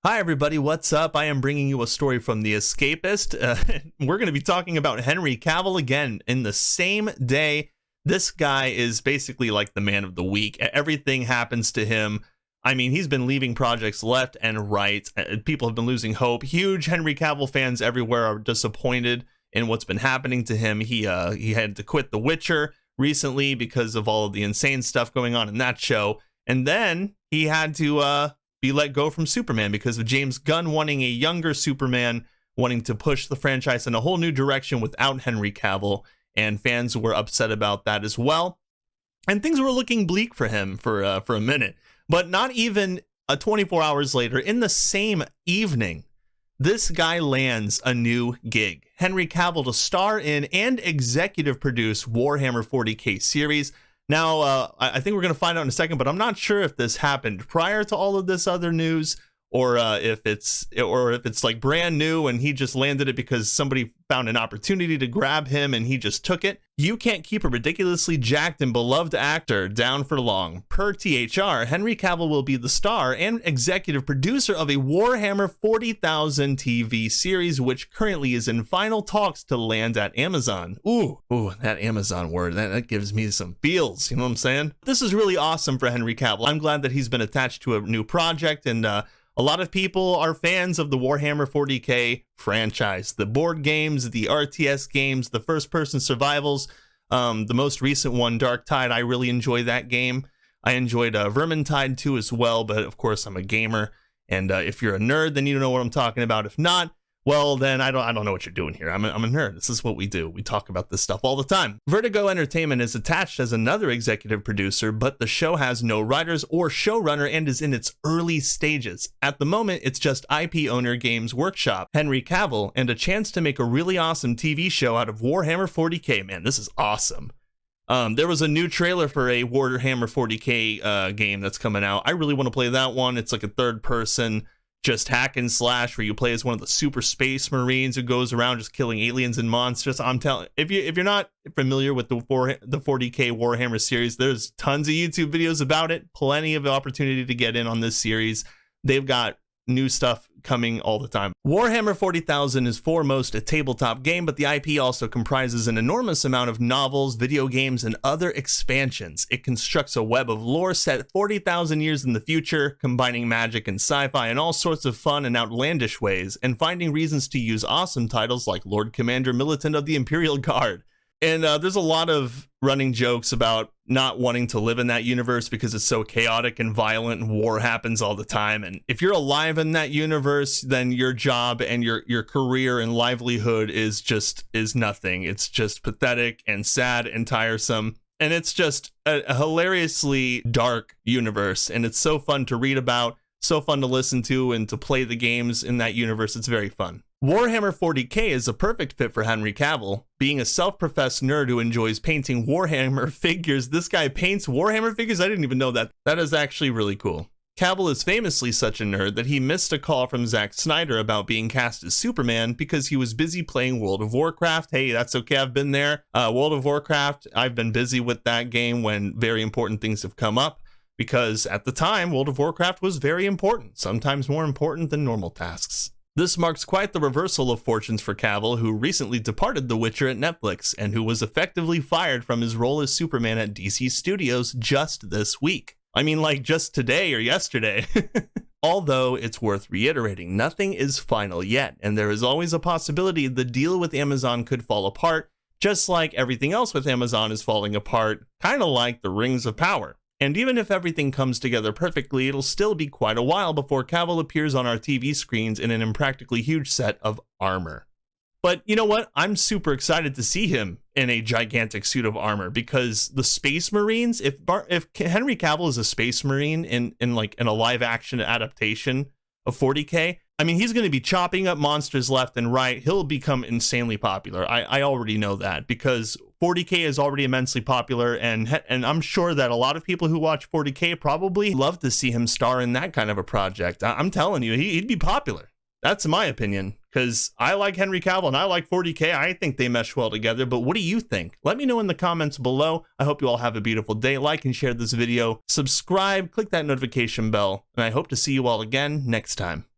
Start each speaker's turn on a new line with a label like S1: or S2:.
S1: Hi everybody, what's up? I am bringing you a story from The Escapist. We're going to be talking about Henry Cavill again in the same day. This guy is basically like the man of the week. Everything happens to him. I mean, he's been leaving projects left and right. People have been losing hope. Huge Henry Cavill fans everywhere are disappointed in what's been happening to him. He had to quit The Witcher recently because of all of the insane stuff going on in that show. And then he had to be let go from Superman because of James Gunn wanting a younger Superman, wanting to push the franchise in a whole new direction without Henry Cavill, and fans were upset about that as well. And things were looking bleak for him for a minute, but not even 24 hours later, in the same evening, this guy lands a new gig. Henry Cavill to star in and executive produce Warhammer 40K series. Now, I think we're going to find out in a second, but I'm not sure if this happened prior to all of this other news, or if it's like brand new and he just landed it because somebody found an opportunity to grab him and he just took it. You can't keep a ridiculously jacked and beloved actor down for long. Per THR, Henry Cavill will be the star and executive producer of a Warhammer 40,000 TV series, which currently is in final talks to land at Amazon. Ooh, that Amazon word, that gives me some feels, you know what I'm saying? This is really awesome for Henry Cavill. I'm glad that he's been attached to a new project, and a lot of people are fans of the Warhammer 40K franchise. The board games, the RTS games, the first-person survivals. The most recent one, Dark Tide, I really enjoy that game. I enjoyed Vermintide 2 as well, but of course I'm a gamer. And if you're a nerd, then you know what I'm talking about. If not, well, then I don't know what you're doing here. I'm a nerd. This is what we do. We talk about this stuff all the time. Vertigo Entertainment is attached as another executive producer, but the show has no writers or showrunner and is in its early stages. At the moment, it's just IP owner Games Workshop, Henry Cavill, and a chance to make a really awesome TV show out of Warhammer 40K. Man, this is awesome. There was a new trailer for a Warhammer 40K game that's coming out. I really want to play that one. It's like a third person, just hack and slash, where you play as one of the super space marines who goes around just killing aliens and monsters. I'm telling, if you're not familiar with the 40K Warhammer series, there's tons of YouTube videos about it. Plenty of opportunity to get in on this series. They've got new stuff coming all the time. Warhammer 40,000 is foremost a tabletop game, but the IP also comprises an enormous amount of novels, video games, and other expansions. It constructs a web of lore set 40,000 years in the future, combining magic and sci-fi in all sorts of fun and outlandish ways, and finding reasons to use awesome titles like Lord Commander Militant of the Imperial Guard. And there's a lot of running jokes about not wanting to live in that universe because it's so chaotic and violent and war happens all the time. And if you're alive in that universe, then your job and your career and livelihood is nothing. It's just pathetic and sad and tiresome. And it's just a hilariously dark universe. And it's so fun to read about, so fun to listen to, and to play the games in that universe. It's very fun. Warhammer 40K is a perfect fit for Henry Cavill. Being a self-professed nerd who enjoys painting Warhammer figures, this guy paints Warhammer figures? I didn't even know that. That is actually really cool. Cavill is famously such a nerd that he missed a call from Zack Snyder about being cast as Superman because he was busy playing World of Warcraft. Hey, that's okay, I've been there. World of Warcraft, I've been busy with that game when very important things have come up, because at the time, World of Warcraft was very important, sometimes more important than normal tasks. This marks quite the reversal of fortunes for Cavill, who recently departed The Witcher at Netflix and who was effectively fired from his role as Superman at DC Studios just this week. I mean, like just today or yesterday. Although it's worth reiterating, nothing is final yet, and there is always a possibility the deal with Amazon could fall apart, just like everything else with Amazon is falling apart, kind of like the Rings of Power. And even if everything comes together perfectly, it'll still be quite a while before Cavill appears on our TV screens in an impractically huge set of armor. But you know what? I'm super excited to see him in a gigantic suit of armor, because the Space Marines, if Henry Cavill is a Space Marine in a live action adaptation of 40K, I mean, he's going to be chopping up monsters left and right. He'll become insanely popular. I already know that, because 40K is already immensely popular, and I'm sure that a lot of people who watch 40K probably love to see him star in that kind of a project. I'm telling you, he'd be popular. That's my opinion, because I like Henry Cavill and I like 40K. I think they mesh well together, but what do you think? Let me know in the comments below. I hope you all have a beautiful day. Like and share this video, subscribe, click that notification bell, and I hope to see you all again next time.